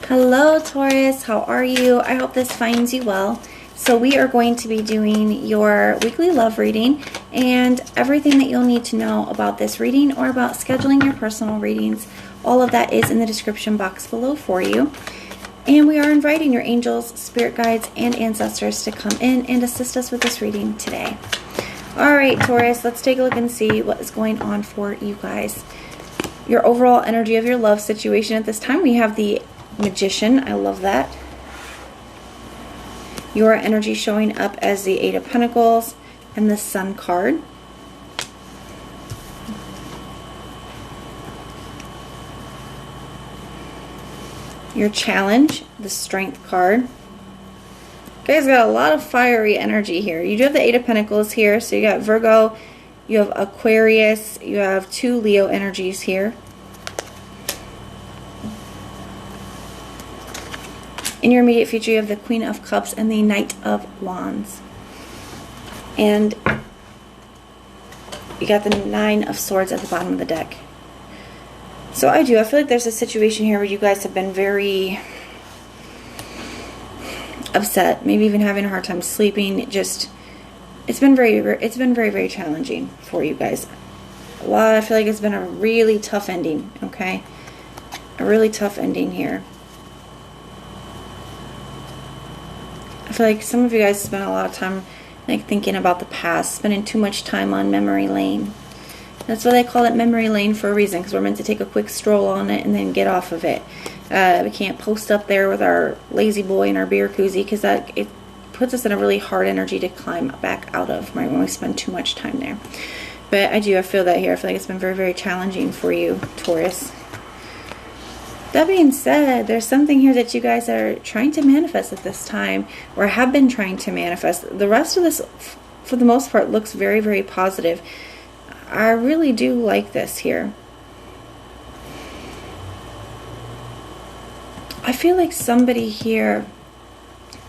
Hello Taurus, how are you? I hope this finds you well. So we are going to be doing your weekly love reading, and everything that you'll need to know about this reading or about scheduling your personal readings, all of that is in the description box below for you. And we are inviting your angels, spirit guides, and ancestors to come in and assist us with this reading today. Alright Taurus, let's take a look and see what is going on for you guys. Your overall energy of your love situation at this time, we have the Magician. I love that. Your energy showing up as the Eight of Pentacles and the Sun card. Your challenge, the Strength card. You guys got a lot of fiery energy here. You do have the Eight of Pentacles here, so you got Virgo, you have Aquarius, you have two Leo energies here. In your immediate future, you have the Queen of Cups and the Knight of Wands. And you got the Nine of Swords at the bottom of the deck. So I feel like there's a situation here where you guys have been very upset, maybe even having a hard time sleeping. It's been very challenging for you guys. I feel like it's been a really tough ending, okay? A really tough ending here. I feel like some of you guys spend a lot of time thinking about the past, spending too much time on memory lane. That's why they call it memory lane for a reason, because we're meant to take a quick stroll on it and then get off of it. We can't post up there with our lazy boy and our beer koozie, because it puts us in a really hard energy to climb back out of, right, when we spend too much time there. But I feel that here. I feel like it's been very challenging for you, Taurus. That being said, there's something here that you guys are trying to manifest at this time, or have been trying to manifest. The rest of this, for the most part, looks very positive. I really do like this here. I feel like somebody here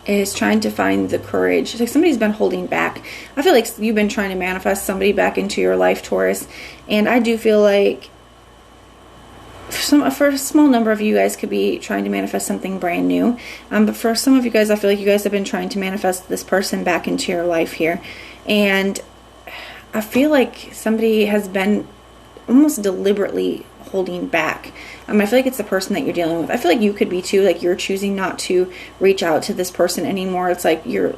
is trying to find the courage. Like somebody's been holding back. I feel like you've been trying to manifest somebody back into your life, Taurus. And I do feel like for a small number of you guys could be trying to manifest something brand new. But for some of you guys, I feel like you guys have been trying to manifest this person back into your life here. And I feel like somebody has been almost deliberately holding back. I feel like it's the person that you're dealing with. I feel like you could be too. Like you're choosing not to reach out to this person anymore. It's like you're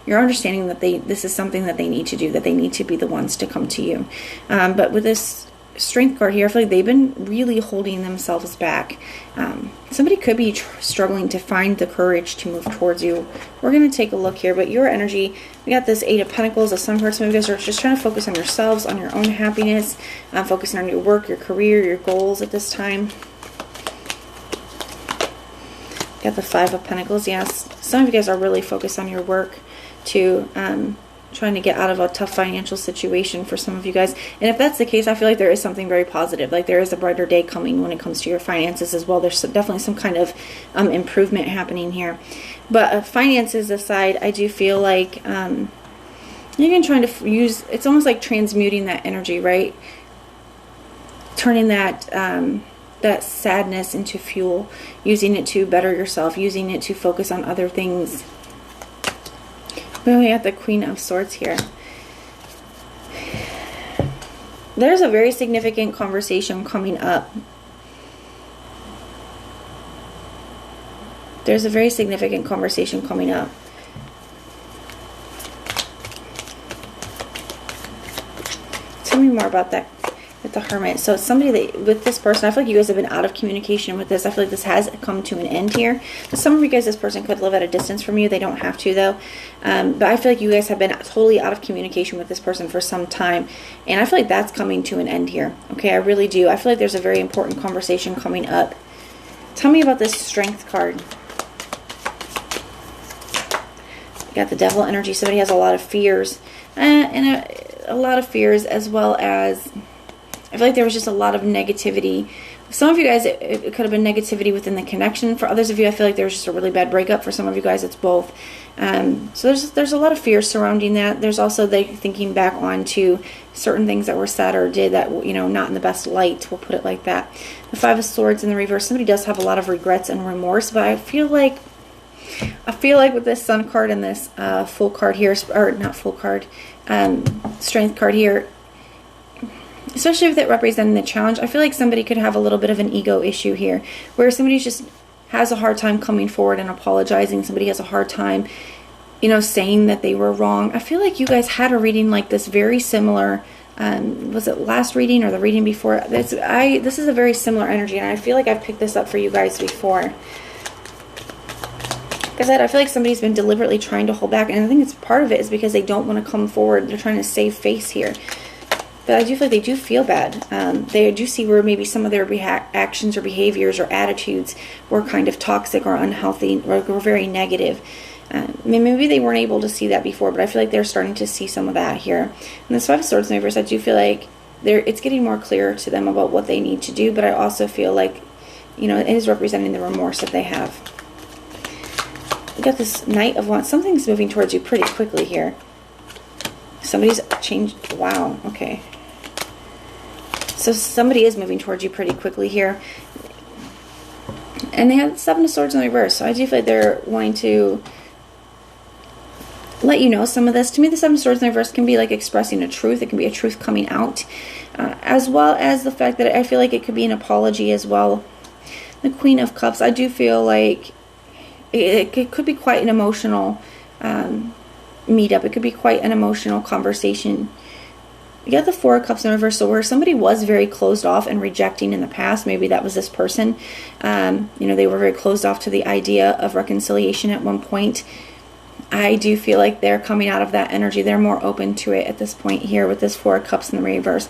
understanding that this is something that they need to do, that they need to be the ones to come to you. But with this Strength card here, I feel like they've been really holding themselves back. Somebody could be struggling to find the courage to move towards you. We're going to take a look here, but your energy, we got this Eight of Pentacles, the Sun card. Some of you guys are just trying to focus on yourselves, on your own happiness, focusing on your work, your career, your goals at this time. Got the Five of Pentacles. Yes, some of you guys are really focused on your work too. Trying to get out of a tough financial situation for some of you guys. And if that's the case, I feel like there is something very positive. Like there is a brighter day coming when it comes to your finances as well. There's definitely some kind of improvement happening here. But finances aside, I do feel like you're trying to use, it's almost like transmuting that energy, right? Turning that that sadness into fuel, using it to better yourself, using it to focus on other things. We have the Queen of Swords here. There's a very significant conversation coming up. There's a very significant conversation coming up. Tell me more about that with the Hermit. So it's somebody that, with this person, I feel like you guys have been out of communication with this. I feel like this has come to an end here. But some of you guys, this person could live at a distance from you. They don't have to though. But I feel like you guys have been totally out of communication with this person for some time. And I feel like that's coming to an end here. Okay, I really do. I feel like there's a very important conversation coming up. Tell me about this Strength card. You got the Devil energy. Somebody has a lot of fears. And a lot of fears, as well as I feel like there was just a lot of negativity Some of you guys, it could have been negativity within the connection. For others of you, I feel like there's just a really bad breakup. For some of you guys, it's both. So there's a lot of fear surrounding that. There's also thinking back on to certain things that were said or did that, not in the best light. We'll put it like that. The Five of Swords in the reverse. Somebody does have a lot of regrets and remorse, but I feel like with this Sun card and this Full card here, or not Full card, Strength card here, especially with it representing the challenge, I feel like somebody could have a little bit of an ego issue here, where somebody just has a hard time coming forward and apologizing. Somebody has a hard time, saying that they were wrong. I feel like you guys had a reading like this very similar. Was it last reading or the reading before? This is a very similar energy, and I feel like I've picked this up for you guys before. Like I said, I feel like somebody's been deliberately trying to hold back, and I think it's part of it is because they don't want to come forward. They're trying to save face here. But I do feel like they do feel bad. They do see where maybe some of their actions or behaviors or attitudes were kind of toxic or unhealthy or were very negative. Maybe they weren't able to see that before, but I feel like they're starting to see some of that here. And this Five of Swords in the reverse, I do feel like it's getting more clear to them about what they need to do, but I also feel like, it is representing the remorse that they have. We got this Knight of Wands. Something's moving towards you pretty quickly here. Somebody's changed. Wow, okay. So somebody is moving towards you pretty quickly here. And they have the Seven of Swords in the reverse. So I do feel like they're wanting to let you know some of this. To me, the Seven of Swords in the reverse can be like expressing a truth. It can be a truth coming out. As well as the fact that I feel like it could be an apology as well. The Queen of Cups. I do feel like it could be quite an emotional meetup. It could be quite an emotional conversation. You got the Four of Cups in reverse, so where somebody was very closed off and rejecting in the past, maybe that was this person. They were very closed off to the idea of reconciliation at one point. I do feel like they're coming out of that energy. They're more open to it at this point here with this Four of Cups in the reverse.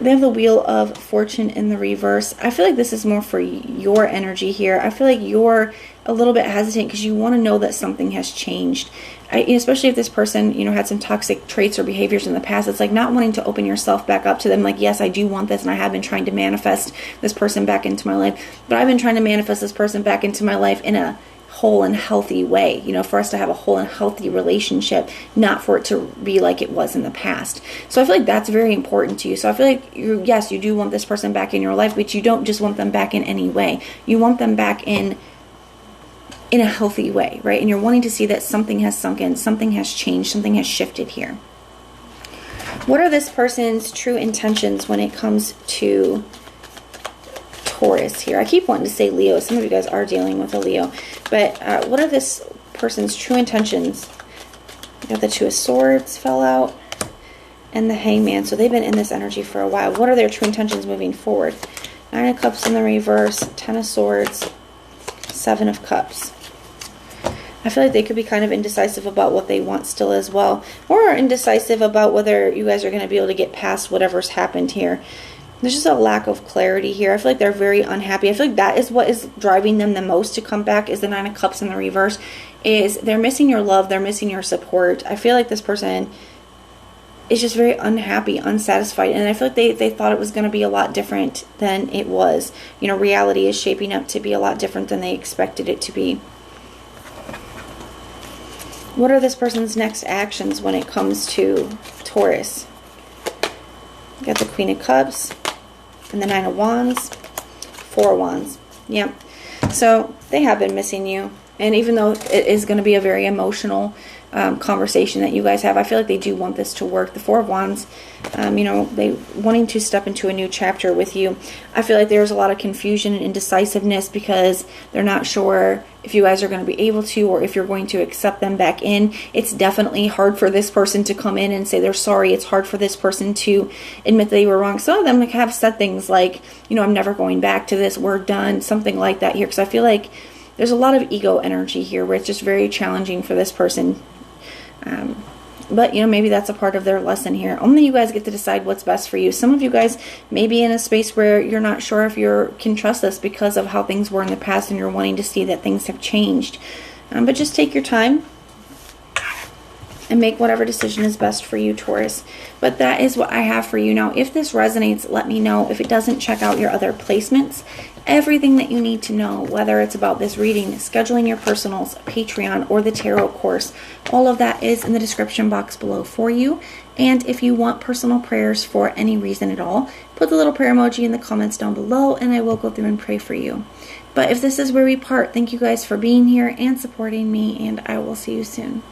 They have the Wheel of Fortune in the reverse. I feel like this is more for your energy here. I feel like you're a little bit hesitant because you want to know that something has changed. Especially if this person, had some toxic traits or behaviors in the past. It's like not wanting to open yourself back up to them. Like, yes, I do want this, and I have been trying to manifest this person back into my life. But I've been trying to manifest this person back into my life in a whole and healthy way, for us to have a whole and healthy relationship, not for it to be like it was in the past. So I feel like that's very important to you. So I feel like, yes, you do want this person back in your life, but you don't just want them back in any way. You want them back in a healthy way, right? And you're wanting to see that something has sunk in, something has changed, something has shifted here. What are this person's true intentions when it comes to Taurus here? I keep wanting to say Leo. Some of you guys are dealing with a Leo. But what are this person's true intentions? We got the Two of Swords fell out. And the Hangman. So they've been in this energy for a while. What are their true intentions moving forward? Nine of Cups in the reverse. Ten of Swords. Seven of Cups. I feel like they could be kind of indecisive about what they want still as well. Or indecisive about whether you guys are going to be able to get past whatever's happened here. There's just a lack of clarity here. I feel like they're very unhappy. I feel like that is what is driving them the most to come back, is the Nine of Cups in the reverse. Is they're missing your love. They're missing your support. I feel like this person is just very unhappy, unsatisfied. And I feel like they thought it was going to be a lot different than it was. Reality is shaping up to be a lot different than they expected it to be. What are this person's next actions when it comes to Taurus? You got the Queen of Cups and the Nine of Wands, Four of Wands. Yep. So they have been missing you. And even though it is going to be a very emotional conversation that you guys have, I feel like they do want this to work. The Four of Wands, they wanting to step into a new chapter with you. I feel like there's a lot of confusion and indecisiveness because they're not sure if you guys are going to be able to, or if you're going to accept them back in. It's definitely hard for this person to come in and say they're sorry. It's hard for this person to admit that they were wrong. Some of them have said things like, I'm never going back to this. We're done. Something like that here. Because I feel like there's a lot of ego energy here where it's just very challenging for this person. But, maybe that's a part of their lesson here. Only you guys get to decide what's best for you. Some of you guys may be in a space where you're not sure if you can trust this because of how things were in the past, and you're wanting to see that things have changed. But just take your time. and make whatever decision is best for you, Taurus. But that is what I have for you. Now, if this resonates, let me know. If it doesn't, check out your other placements. Everything that you need to know, whether it's about this reading, scheduling your personals, Patreon, or the tarot course, all of that is in the description box below for you. And if you want personal prayers for any reason at all, put the little prayer emoji in the comments down below, and I will go through and pray for you. But if this is where we part, thank you guys for being here and supporting me, and I will see you soon.